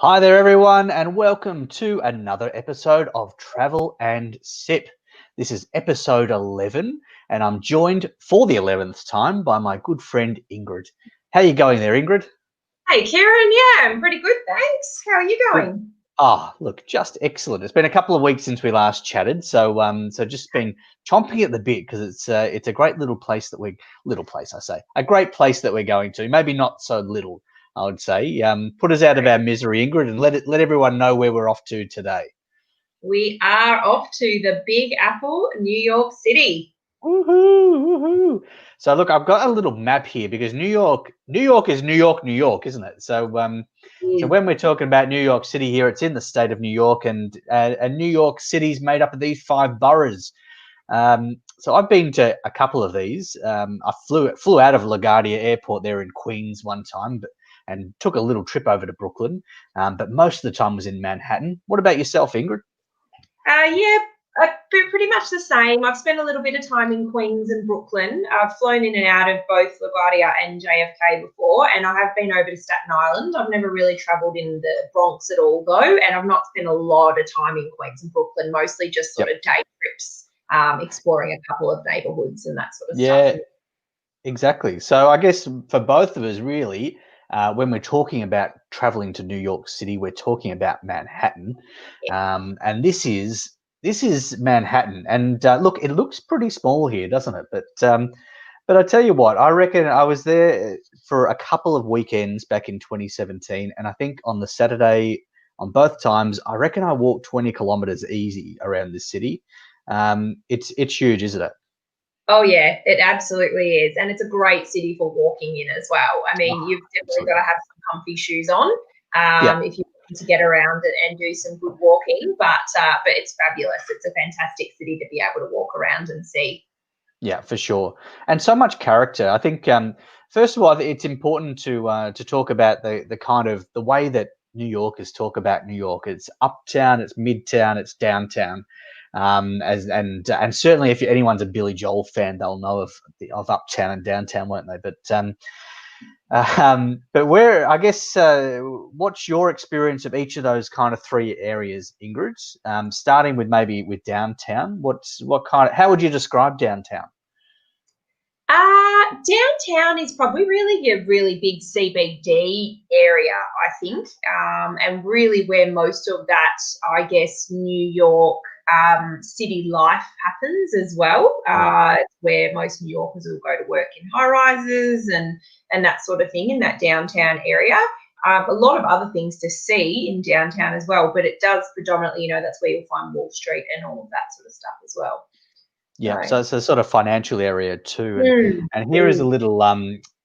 Hi there, everyone, and welcome to another episode of Travel and Sip. This is episode 11, and I'm joined for the 11th time by my good friend Ingrid. How are you going there, Ingrid? Hey, Kieran. Yeah, I'm pretty good, thanks. How are you Good. going? Look, just excellent. It's been a couple of weeks since we last chatted, so just been chomping at the bit because it's a great little place I say, a great place that we're going to. Maybe not so little, I would say. Put us out of our misery, Ingrid, and let everyone know where we're off to today. We are off to the Big Apple, New York City. Woohoo, woohoo. So look, I've got a little map here because New York is New York, New York, isn't it? So Is when we're talking about New York City here, it's in the state of New York, and New York City is made up of these five boroughs. So I've been to a couple of these. I flew out of LaGuardia Airport there in Queens one time, and took a little trip over to Brooklyn. But most of the time was in Manhattan. What about yourself, Ingrid? yeah, pretty much the same. I've spent a little bit of time in Queens and Brooklyn. I've flown in and out of both LaGuardia and JFK before, and I have been over to Staten Island. I've never really travelled in the Bronx at all, though, and I've not spent a lot of time in Queens and Brooklyn, mostly just sort Yep. of day trips, exploring a couple of neighbourhoods and that sort of stuff. Yeah, exactly. So I guess for both of us, really, when we're talking about traveling to New York City, we're talking about Manhattan, and this is Manhattan. And look, it looks pretty small here, doesn't it? But I tell you what, I reckon I was there for a couple of weekends back in 2017, and I think on the Saturday, on both times, I reckon I walked 20 kilometers easy around the city. It's huge, isn't it? Oh yeah, it absolutely is, and it's a great city for walking in as well. I mean, Oh, you've definitely got absolutely. to have some comfy shoes on Yeah. if you want to get around it and do some good walking. But it's fabulous. It's a fantastic city to be able to walk around and see. Yeah, for sure, and so much character. I think first of all, it's important to talk about the kind of the way that New Yorkers talk about New York. It's uptown, it's midtown, it's downtown. And certainly if anyone's a Billy Joel fan, they'll know of uptown and downtown, won't they? But where I guess what's your experience of each of those kind of three areas, Ingrid? Starting with maybe with downtown. How would you describe downtown? Downtown is probably really a really big CBD area, I think, and really where most of that, I guess, New York city life happens as well. Right. It's where most New Yorkers will go to work in high rises and that sort of thing in that downtown area. A lot of other things to see in downtown as well, but it does predominantly, that's where you'll find Wall Street and all of that sort of stuff as well. Yeah, So, so it's a sort of financial area too, and mm, and here is a mm, little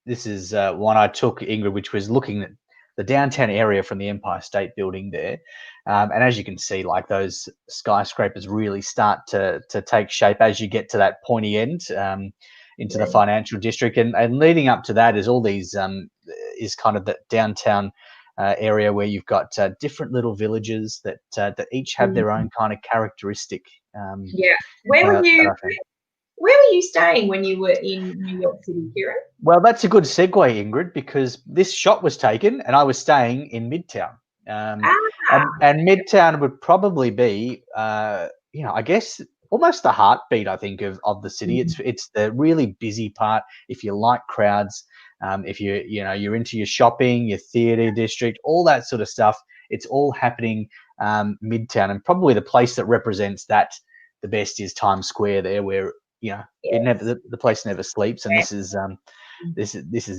this is one I took, Ingrid, which was looking at the downtown area from the Empire State Building there, and as you can see, like those skyscrapers really start to take shape as you get to that pointy end into the mm. financial district, and leading up to that is all these is kind of the downtown. Area where you've got different little villages that each have their Mm. own kind of characteristic. Um, Yeah. Where were that you I think. where were you staying when you were in New York City, Kieran? Well, that's a good segue, Ingrid, because this shot was taken and I was staying in Midtown. Um, and, Ah. and Midtown would probably be, I guess almost the heartbeat, I think, of the city. Mm. It's the really busy part. If you like crowds, if you're into your shopping, your theatre district, all that sort of stuff, it's all happening Midtown. And probably the place that represents that the best is Times Square there, where it never Yes. the place never sleeps, and this is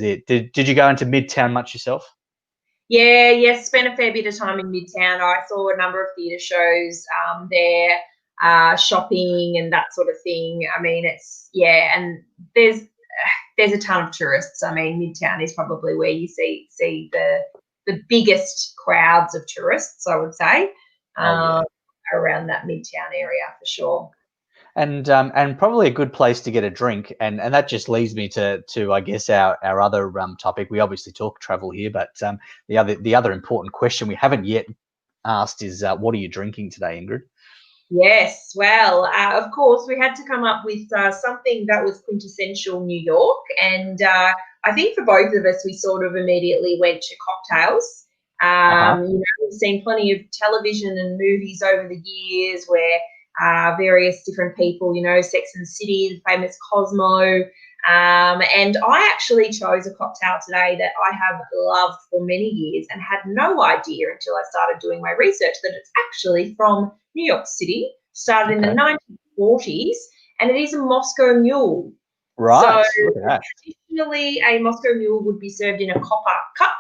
it. Did you go into Midtown much yourself? Yeah, yes, spent a fair bit of time in Midtown. I saw a number of theatre shows there, shopping and that sort of thing. I mean, and there's a ton of tourists. I mean, Midtown is probably where you see the biggest crowds of tourists, I would say, Oh yeah, um, around that Midtown area for sure. and probably a good place to get a drink, and that just leads me to I guess our other topic. We obviously talk travel here, but the other important question we haven't yet asked is what are you drinking today, Ingrid? Yes, well, of course, we had to come up with something that was quintessential New York. And I think for both of us, we sort of immediately went to cocktails. We've seen plenty of television and movies over the years where various different people, Sex and the City, the famous Cosmo. And I actually chose a cocktail today that I have loved for many years and had no idea until I started doing my research that it's actually from New York City, started in the 1940s, and it is a Moscow Mule. Right. So traditionally, a Moscow Mule would be served in a copper cup.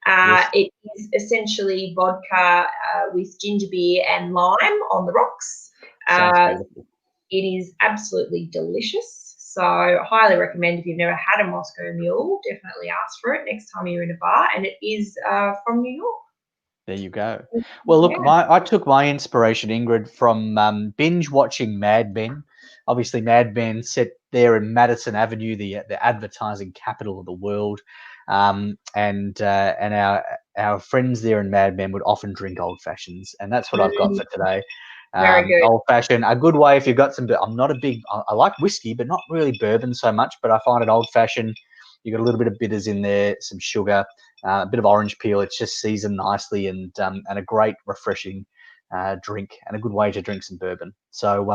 Yes. It is essentially vodka with ginger beer and lime on the rocks. It is absolutely delicious. So I highly recommend, if you've never had a Moscow Mule, definitely ask for it next time you're in a bar. And it is from New York. There you go. Well, look, I took my inspiration, Ingrid, from binge watching Mad Men. Obviously, Mad Men set there in Madison Avenue, the advertising capital of the world. And our friends there in Mad Men would often drink old fashions, and that's what I've got for today. Very good. Old fashioned, a good way if you've got some. I'm not a big. I like whiskey, but not really bourbon so much. But I find it old fashioned. You got a little bit of bitters in there, some sugar, a bit of orange peel. It's just seasoned nicely, and a great refreshing drink, and a good way to drink some bourbon. So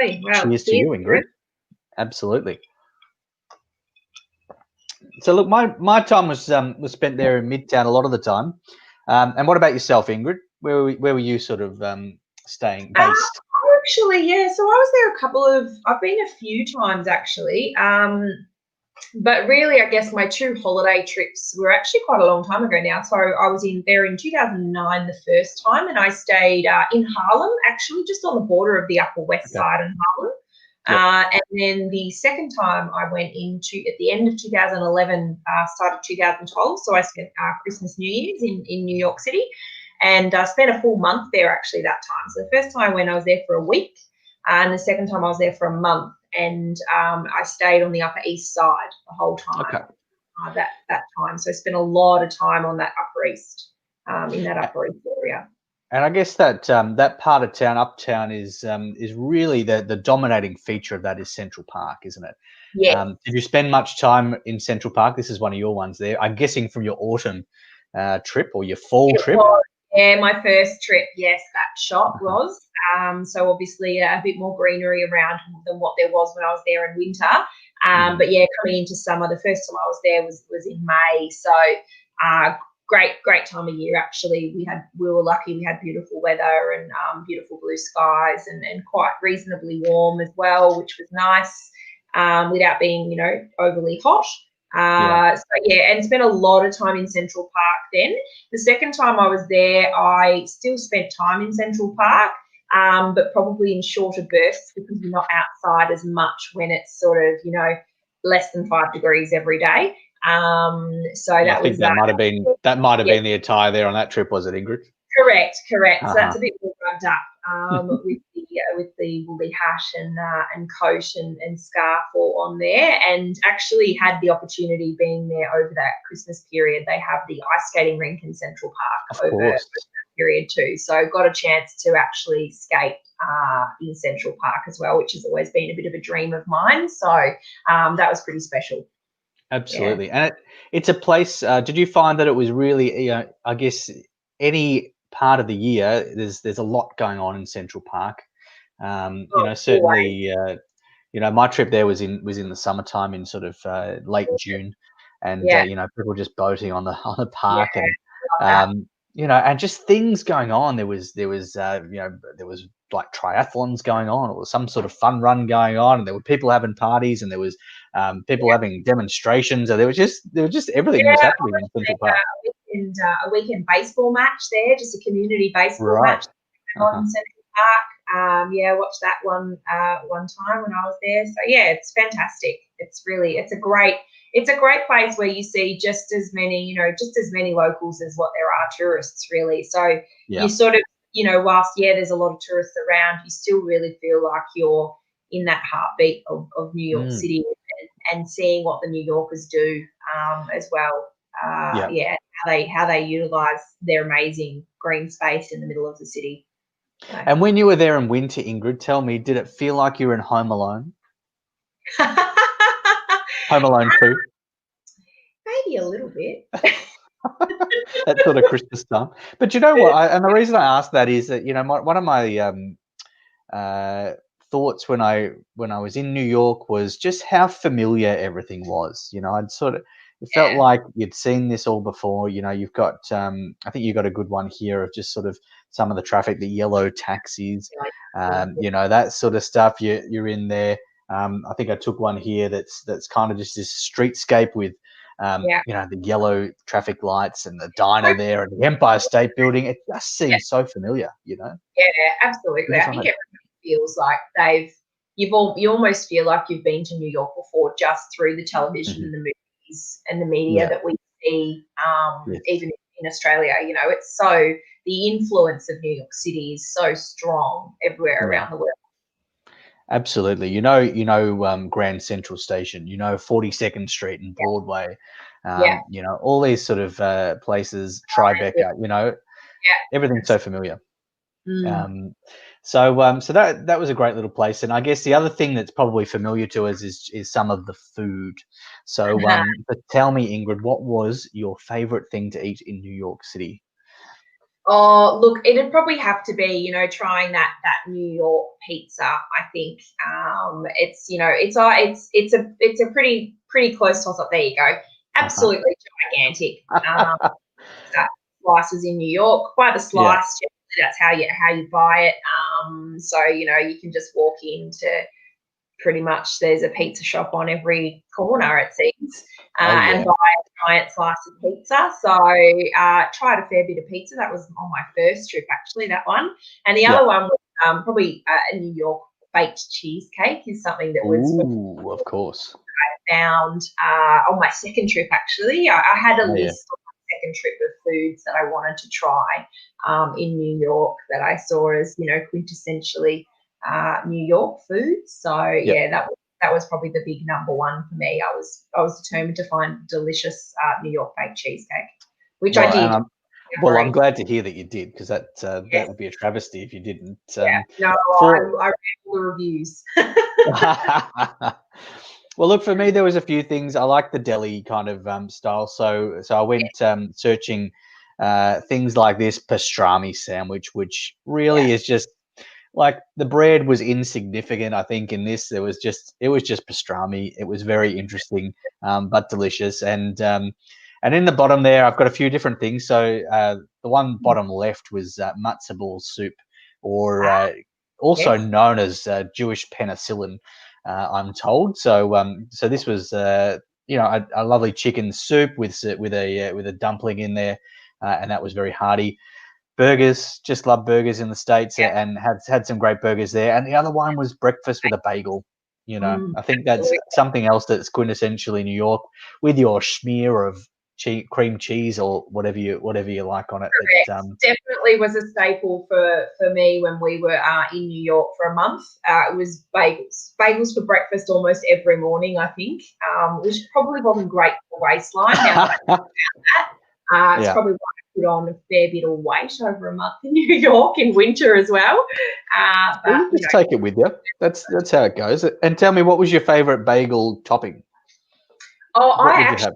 cheers to you, Ingrid. Absolutely. So look, my time was spent there in Midtown a lot of the time. And what about yourself, Ingrid? Where were you sort of staying based? Actually, yeah. So I was there I've been a few times actually. But really, I guess my two holiday trips were actually quite a long time ago now. So I was there in 2009 the first time, and I stayed in Harlem, actually, just on the border of the Upper West Side in Harlem. Yep. And then the second time I went into at the end of 2011, started 2012. So I spent Christmas, New Year's in New York City, and spent a full month there actually that time. So the first time when I was there for a week, and the second time I was there for a month. And I stayed on the Upper East Side the whole time. That time. So I spent a lot of time on that Upper East, in that Upper East area. And I guess that that part of town, uptown, is really the dominating feature of that is Central Park, isn't it? Yeah. Did you spend much time in Central Park? This is one of your ones there. I'm guessing from your autumn trip or your fall trip. Yeah, my first trip, yes, that shot was. So obviously a bit more greenery around than what there was when I was there in winter. But yeah, coming into summer, the first time I was there was in May. So great time of year actually. We were lucky, we had beautiful weather and beautiful blue skies and quite reasonably warm as well, which was nice, without being, overly hot. So yeah, and spent a lot of time in Central Park then. The second time I was there, I still spent time in Central Park, but probably in shorter bursts because you're not outside as much when it's sort of, less than 5 degrees every day. So I think that might have been the attire there on that trip, was it, Ingrid? Correct. So that's a bit more rubbed up with the woolly hat and coat and scarf all on there, and actually had the opportunity being there over that Christmas period. They have the ice skating rink in Central Park over that period too. So got a chance to actually skate in Central Park as well, which has always been a bit of a dream of mine. So that was pretty special. Absolutely. And it's a place, did you find that it was really, I guess any part of the year, there's a lot going on in Central Park. Certainly, my trip there was in the summertime in sort of late June, and people just boating on the park, and and just things going on. There was like triathlons going on, or some sort of fun run going on, and there were people having parties, and there was people having demonstrations, and there was just everything was happening in Central Park. A weekend baseball match there, just a community baseball match on Central Park. Watched that one time when I was there. So yeah, it's fantastic. It's a great place where you see just as many locals as what there are tourists, really. So you sort of, whilst there's a lot of tourists around, you still really feel like you're in that heartbeat of New York City and seeing what the New Yorkers do as well. How they utilize their amazing green space in the middle of the city. So. And when you were there in winter, Ingrid, tell me, did it feel like you were in Home Alone? Home Alone 2? Maybe a little bit. that sort of Christmas time. But you know what? And the reason I asked that is that one of my uh, thoughts when I was in New York was just how familiar everything was. I'd sort of it felt Yeah, like you'd seen this all before. You've got I think you've got a good one here of just sort of some of the traffic, the yellow taxis, that sort of stuff. You're in there. I think I took one here that's kind of just this streetscape with yeah, the yellow traffic lights and the diner there and the Empire State Building. It just yeah, seems so familiar. yeah, absolutely. Feels I think like everybody feels like you almost feel like you've been to New York before just through the television Mhm. and the movies and the media Yeah. that we see, Yes. even in Australia. It's so the influence of New York City is so strong everywhere Yeah. around the world. Absolutely. Grand Central Station, 42nd Street and Broadway, Yeah, all these sort of places, yeah, Tribeca, yeah. everything's so familiar. Mm. Um, so that was a great little place. And I guess the other thing that's probably familiar to us is some of the food. So, but tell me, Ingrid, what was your favorite thing to eat in New York City? Oh, look, it'd probably have to be, trying that New York pizza. I think it's, it's a pretty close toss up. There you go. Uh-huh. Absolutely gigantic. That slices in New York by the Yeah. slice. Generally, that's how you buy it. So you can just walk into pretty much there's a pizza shop on every corner, it seems, Oh and yeah. buy a giant slice of pizza. So tried a fair bit of pizza. That was on my first trip, actually, that one. And the Yeah. other one was probably a New York baked cheesecake is something that was Ooh, of course. found on my second trip, actually. I had a Oh yeah. list on my second trip of foods that I wanted to try in New York that I saw as, quintessentially New York foods. So Yep. yeah, that was probably the big number one for me. I was determined to find delicious New York baked cheesecake, which I Well, and did. I'm glad to hear that you did because that Yes, would be a travesty if you didn't. yeah. No, For I read all the reviews. Well, look, for me, there was a few things. I like the deli kind of style, so I went searching things like this pastrami sandwich, which Yeah, really is just like the bread was insignificant. I think in this it was just pastrami. It was very interesting, but delicious. And in the bottom there, I've got a few different things. So the one bottom left was matzo ball soup, or also yes, known as Jewish penicillin. I'm told. So this was a lovely chicken soup with a dumpling in there, and that was very hearty. Burgers, just love burgers in the States, yeah. and had some great burgers there. And the other one was breakfast with a bagel. I think that's Absolutely. something else that's quintessentially New York, with your smear of cream cheese or whatever you like on it. But Correct. Definitely was a staple for me when we were in New York for a month. It was bagels. Bagels for breakfast almost every morning, I think, which probably wasn't great for the waistline. Now that it's yeah, probably why I put on a fair bit of weight over a month in New York in winter as well. well, But you just take it with you. That's how it goes. And tell me, what was your favorite bagel topping? oh, What I would you actually have?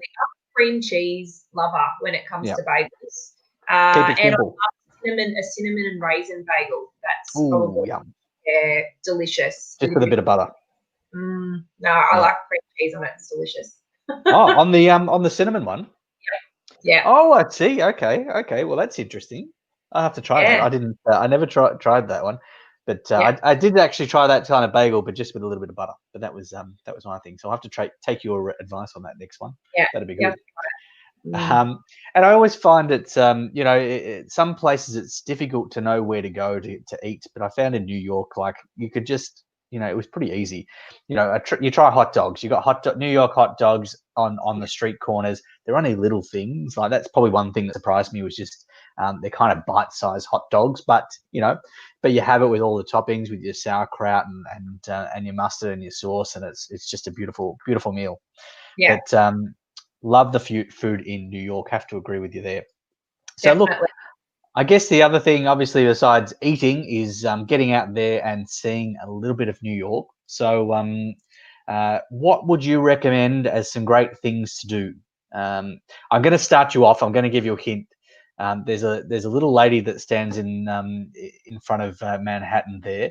cream cheese lover when it comes Yeah, to bagels, keep it and I simple. love a cinnamon and raisin bagel. That's Ooh, probably yum. delicious. Just with a bit of butter. No, I Yeah. like cream cheese on it. It's delicious. Oh, on the cinnamon one. Yeah, Oh, I see. Okay, okay. Well, that's interesting. I'll have to try that. yeah, I didn't. I never tried that one, but yeah, I did actually try that kind of bagel, but just with a little bit of butter. But that was my thing. So I'll have to take your advice on that next one. yeah, That'd be yeah. good. Mm, And I always find it's some places it's difficult to know where to go to eat, but I found in New York, like you could just it was pretty easy. You try hot dogs. You got New York hot dogs on yeah, the street corners. They're only little things. Like that's probably one thing that surprised me was just they're kind of bite-sized hot dogs, but you have it with all the toppings with your sauerkraut and your mustard and your sauce, and it's just a beautiful beautiful meal. yeah, But love the food in New York. Have to agree with you there. So look, definitely. I guess the other thing, obviously, besides eating, is getting out there and seeing a little bit of New York. So, what would you recommend as some great things to do I'm going to start you off. I'm going to give you a hint. There's a little lady that stands in front of Manhattan there,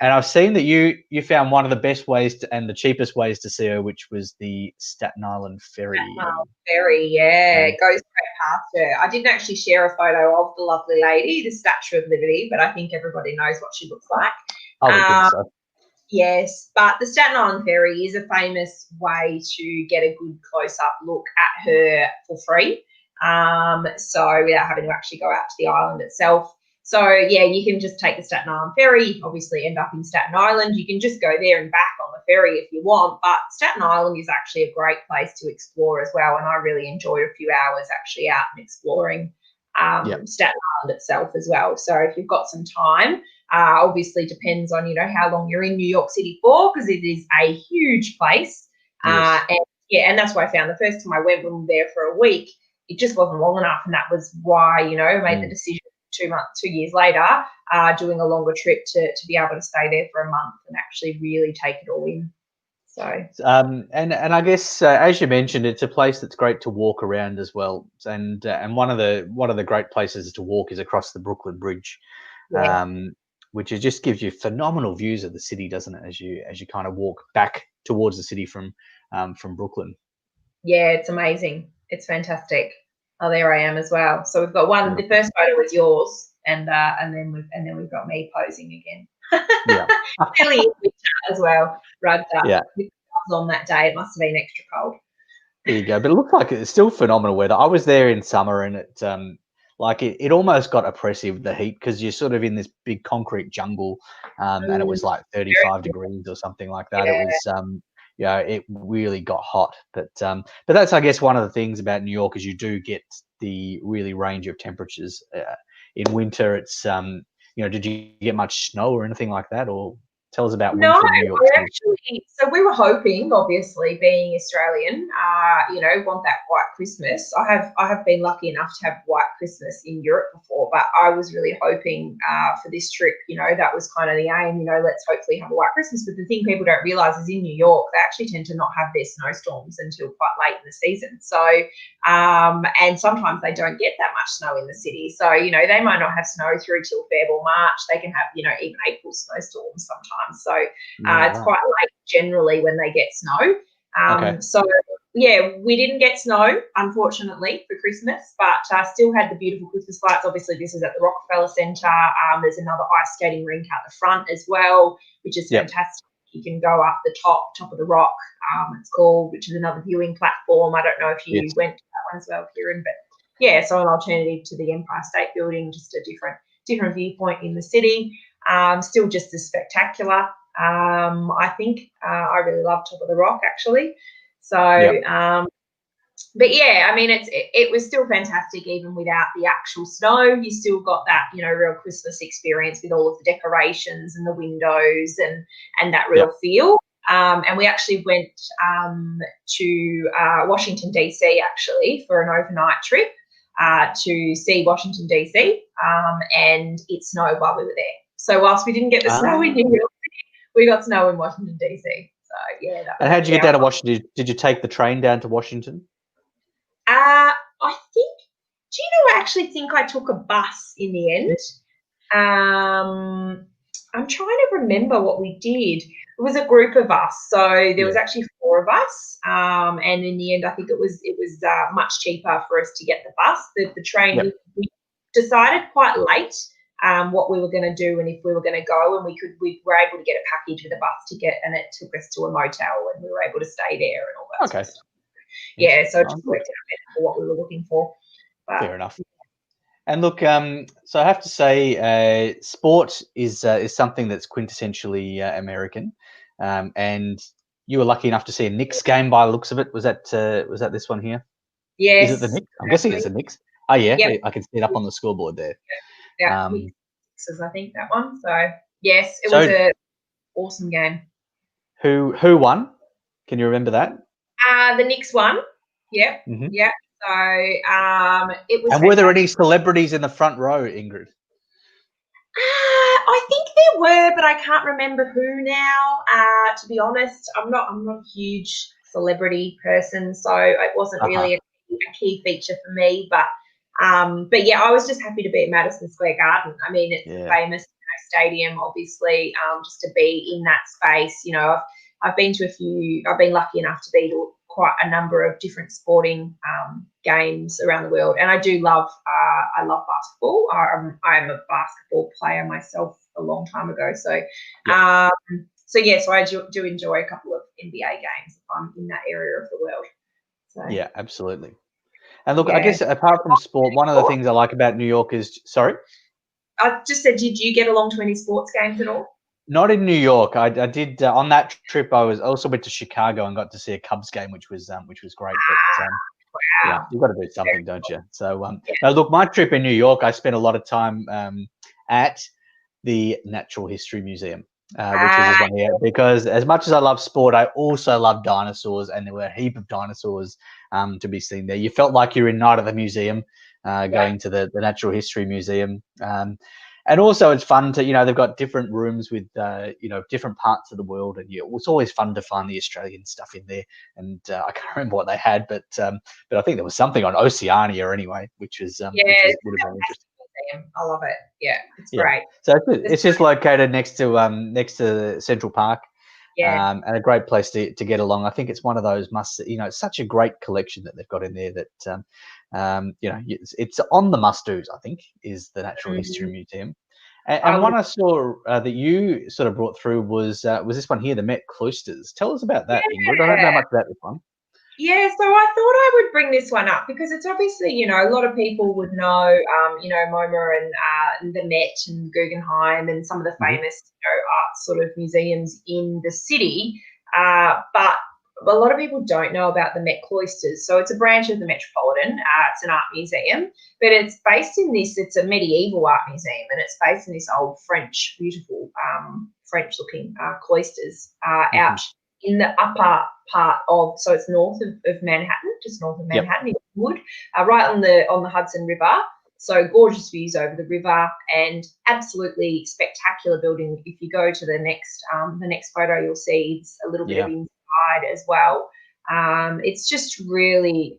and I've seen that you found one of the best ways and the cheapest ways to see her, which was the Staten Island Ferry. Staten Island Ferry, yeah, it goes straight past her. I didn't actually share a photo of the lovely lady, the Statue of Liberty, but I think everybody knows what she looks like. I would think so. Yes, but the Staten Island Ferry is a famous way to get a good close-up look at her for free. So without having to actually go out to the island itself. So yeah, you can just take the Staten Island Ferry, obviously end up in Staten Island. You can just go there and back on the ferry if you want, but Staten Island is actually a great place to explore as well. And I really enjoyed a few hours actually out and exploring Staten Island itself as well. So if you've got some time, obviously depends on, how long you're in New York City for, because it is a huge place. Yes. And that's why I found the first time I went, when we were there for a week, it just wasn't long enough, and that was why I made the decision 2 years later, doing a longer trip to be able to stay there for a month and actually really take it all in. So and I guess as you mentioned, it's a place that's great to walk around as well, and one of the great places to walk is across the Brooklyn Bridge, which just gives you phenomenal views of the city, doesn't it? As you kind of walk back towards the city from Brooklyn. Yeah, it's amazing. It's fantastic. Oh, there I am as well. So we've got one. The first photo was yours, and then we've got me posing again. Yeah, really as well. Rugged up. Yeah, on that day, it must have been extra cold. There you go. But it looked like it's still phenomenal weather. I was there in summer, and it almost got oppressive, the heat, because you're sort of in this big concrete jungle, and it was like 35 degrees or something like that. Yeah. It was it really got hot. But that's, I guess, one of the things about New York is you do get the really range of temperatures. In winter, it's did you get much snow or anything like that, or tell us about winter in New York City? So we were hoping, obviously, being Australian, want that white Christmas. I have been lucky enough to have white Christmas in Europe before, but I was really hoping for this trip, that was kind of the aim, let's hopefully have a white Christmas. But the thing people don't realise is in New York, they actually tend to not have their snowstorms until quite late in the season. So, and sometimes they don't get that much snow in the city. So, they might not have snow through till Feb or March. They can have, even April snowstorms sometimes. So it's quite late generally when they get snow. So yeah, we didn't get snow, unfortunately, for Christmas, but still had the beautiful Christmas lights. Obviously, this is at the Rockefeller Center. There's another ice skating rink out the front as well, which is fantastic. You can go up the top of the rock, it's called, which is another viewing platform. I don't know if you went to that one as well, Kieran, but yeah, so an alternative to the Empire State Building, just a different viewpoint in the city. Still just as spectacular. I think I really love Top of the Rock, actually. So, but yeah, I mean, it was still fantastic even without the actual snow. You still got that, real Christmas experience with all of the decorations and the windows and that real feel. And we actually went to Washington, D.C., actually, for an overnight trip to see Washington, D.C., and it snowed while we were there. So whilst we didn't get the snow in New York City, we got snow in Washington, D.C. So, yeah. And how did you get down to Washington? Did you take the train down to Washington? I actually think I took a bus in the end. I'm trying to remember what we did. It was a group of us, so there was actually 4 of us, and in the end, I think it was much cheaper for us to get the bus. The train, we decided quite late what we were going to do and if we were going to go, and we were able to get a package with a bus ticket, and it took us to a motel, and we were able to stay there and all that. Okay. Sort of stuff. Yeah, so it just worked out better for what we were looking for. But, fair enough. And look, so I have to say, sport is something that's quintessentially American, and you were lucky enough to see a Knicks game by the looks of it. Was that this one here? Yes. Is it the Knicks? I'm guessing it's the Knicks. Oh yeah, yep. I can see it up on the scoreboard there. Yeah, I think that one. So yes, it was an awesome game. Who won? Can you remember that? The Knicks won. Yep. Mm-hmm. Yep. So it was. And were there any celebrities in the front row, Ingrid? I think there were, but I can't remember who now. To be honest, I'm not a huge celebrity person, so it wasn't really a key feature for me. But yeah, I was just happy to be at Madison Square Garden. I mean, it's a famous stadium, obviously, just to be in that space. You know, I've been to a few. I've been lucky enough to be to quite a number of different sporting games around the world, and I do love. I love basketball. I'm a basketball player myself a long time ago, so so I do enjoy a couple of NBA games if I'm in that area of the world. So. Yeah, absolutely. And look, I guess apart from sport, one of the things I like about New York is, sorry? I just said, did you get along to any sports games at all? Not in New York. I did on that trip. I also went to Chicago and got to see a Cubs game, which was great. But yeah, you've got to do something, don't you? So now look, my trip in New York, I spent a lot of time at the Natural History Museum, which is this one here. Because as much as I love sport, I also love dinosaurs, and there were a heap of dinosaurs to be seen there. You felt like you're in Night at the Museum, going to the Natural History Museum. And also it's fun to, they've got different rooms with, different parts of the world. And it's always fun to find the Australian stuff in there. And I can't remember what they had, but I think there was something on Oceania anyway, which would have been interesting. I love it. Yeah, it's great. So it's just located next to Central Park. And a great place to get along. I think it's one of those it's such a great collection that they've got in there that, it's on the must-dos, I think, is the Natural History Museum. And one I saw that you sort of brought through was this one here, the Met Cloisters. Tell us about that, Ingrid. I don't know much about this one. Yeah, so I thought I would bring this one up because it's obviously, a lot of people would know, MoMA and the Met and Guggenheim and some of the famous, art sort of museums in the city. But a lot of people don't know about the Met Cloisters. So it's a branch of the Metropolitan. It's an art museum, but it's based in it's a medieval art museum, and it's based in this old French, beautiful French-looking cloisters out in the upper part of, so it's north of Manhattan, just north of Manhattan, in Wood, right on the Hudson River. So gorgeous views over the river and absolutely spectacular building. If you go to the next photo, you'll see it's a little bit of inside as well. It's just really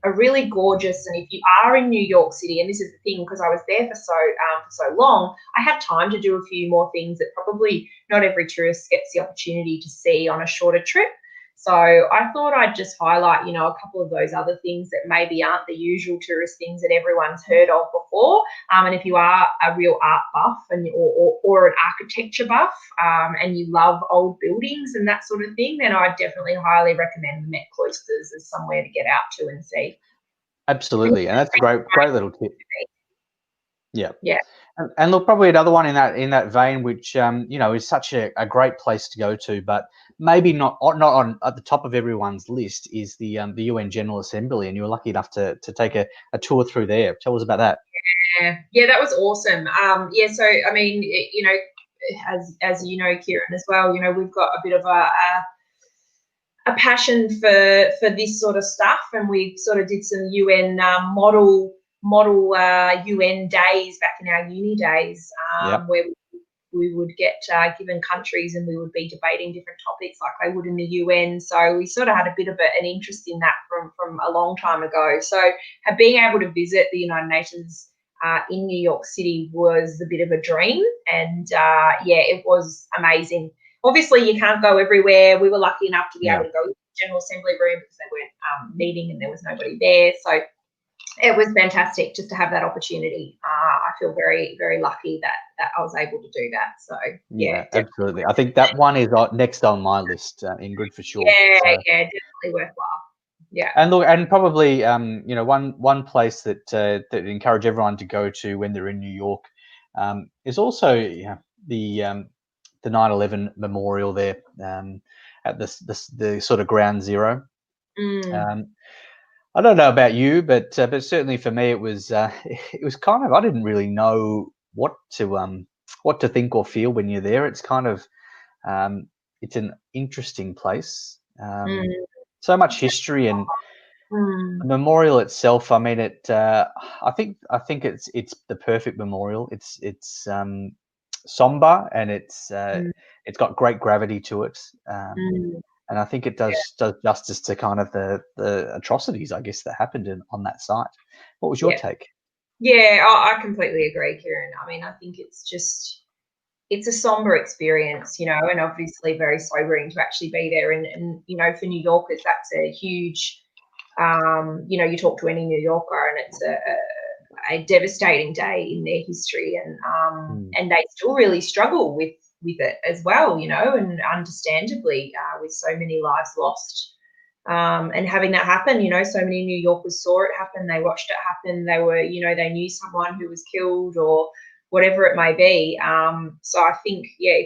gorgeous. And if you are in New York City, and this is the thing, because I was there for so long, I have time to do a few more things that probably not every tourist gets the opportunity to see on a shorter trip. So I thought I'd just highlight, a couple of those other things that maybe aren't the usual tourist things that everyone's heard of before. And if you are a real art buff or an architecture buff, and you love old buildings and that sort of thing, then I'd definitely highly recommend the Met Cloisters as somewhere to get out to and see. Absolutely, and that's a great little tip. Yeah. And look, probably another one in that vein, which is such a great place to go to, but maybe not on at the top of everyone's list, is the UN General Assembly, and you were lucky enough to take a tour through there. Tell us about that. Yeah, that was awesome. So I mean, as you know, Kieran, as well, we've got a bit of a passion for this sort of stuff, and we sort of did some UN model UN days back in our uni days, where we would get given countries and we would be debating different topics like they would in the UN. So we sort of had a bit of an interest in that from a long time ago. So being able to visit the United Nations in New York City was a bit of a dream, and it was amazing. Obviously, you can't go everywhere. We were lucky enough to be able to go to the General Assembly room because they weren't meeting and there was nobody there. So it was fantastic just to have that opportunity. I feel very, very lucky that I was able to do that. So yeah, absolutely. I think that one is next on my list, Ingrid, for sure. Definitely worthwhile. Yeah, and look, and probably one place that encourage everyone to go to when they're in New York is also the 9/11 memorial there at the sort of ground zero. I don't know about you, but certainly for me, it was kind of, I didn't really know what to think or feel when you're there. It's kind of it's an interesting place. So much history, and the memorial itself. I mean, I think it's the perfect memorial. It's somber, and it's got great gravity to it. And I think it does justice to kind of the atrocities, I guess, that happened on that site. What was your Yeah. take? Yeah, I completely agree, Kieran. I mean, I think it's a somber experience, and obviously very sobering to actually be there. And for New Yorkers, that's a huge, you talk to any New Yorker and it's a devastating day in their history, and they still really struggle with it as well, and understandably, with so many lives lost. And having that happen, so many New Yorkers saw it happen, they watched it happen, they were, they knew someone who was killed or whatever it may be. So I think, yeah,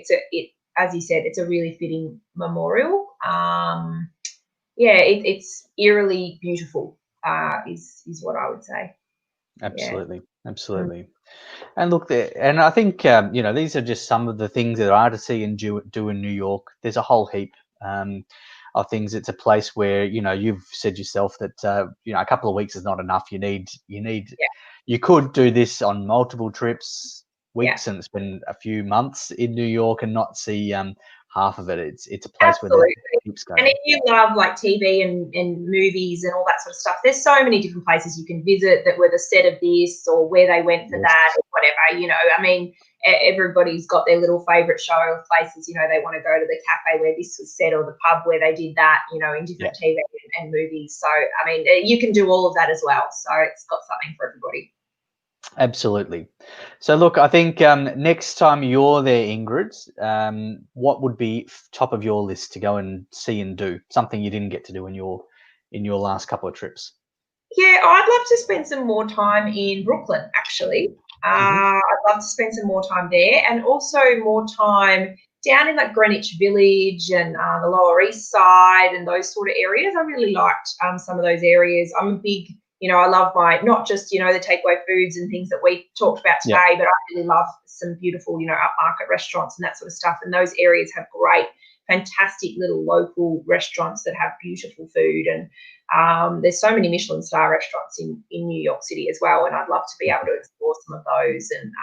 as you said, it's a really fitting memorial. It's eerily beautiful, is what I would say. Absolutely, Yeah. absolutely. And look, and I think these are just some of the things that are to see and do in New York. There's a whole heap of things. It's a place where you've said yourself that a couple of weeks is not enough. You could do this on multiple trips, weeks, and spend a few months in New York and not see half of it. It's a place where Absolutely. there's heaps going And on. if you love like TV and movies and all that sort of stuff, there's so many different places you can visit that were the set of this or where they went for that or whatever. I mean, everybody's got their little favourite show of places. They want to go to the cafe where this was set or the pub where they did that. In different TV and movies. So I mean, you can do all of that as well. So it's got something for everybody. Absolutely. So look, I think next time you're there, Ingrid, what would be top of your list to go and see and do? Something you didn't get to do in your last couple of trips. Yeah, I'd love to spend some more time in Brooklyn, actually. I'd love to spend some more time there and also more time down in like Greenwich Village and the Lower East Side and those sort of areas. I really liked some of those areas. I'm a big, I love not just, the takeaway foods and things that we talked about today, but I really love some beautiful, upmarket restaurants and that sort of stuff. And those areas have great, fantastic little local restaurants that have beautiful food. And there's so many Michelin star restaurants in New York City as well, and I'd love to be able to explore some of those. And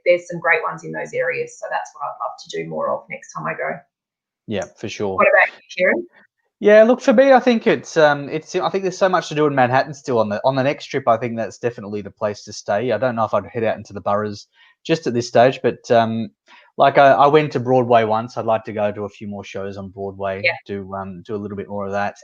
there's some great ones in those areas, so that's what I'd love to do more of next time I go. Yeah, for sure. What about you, Kieran? Yeah, look, for me, I think I think there's so much to do in Manhattan still. On the next trip, I think that's definitely the place to stay. I don't know if I'd head out into the boroughs just at this stage, but I went to Broadway once. I'd like to go to a few more shows on Broadway. Do a little bit more of that,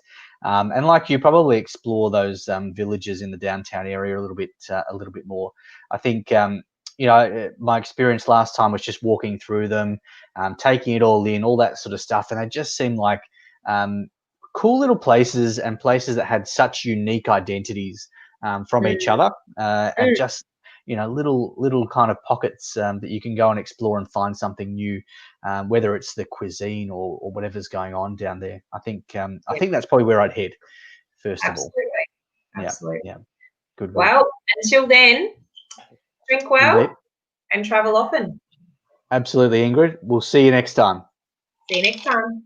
and like you, probably explore those villages in the downtown area a little bit more. I think my experience last time was just walking through them, taking it all in, all that sort of stuff, and they just seem like cool little places and places that had such unique identities from each other, and just little kind of pockets that you can go and explore and find something new, whether it's the cuisine or whatever's going on down there. I think that's probably where I'd head first of all. Absolutely. Yeah. Good. Well, until then, drink well and travel often. Absolutely, Ingrid. We'll see you next time. See you next time.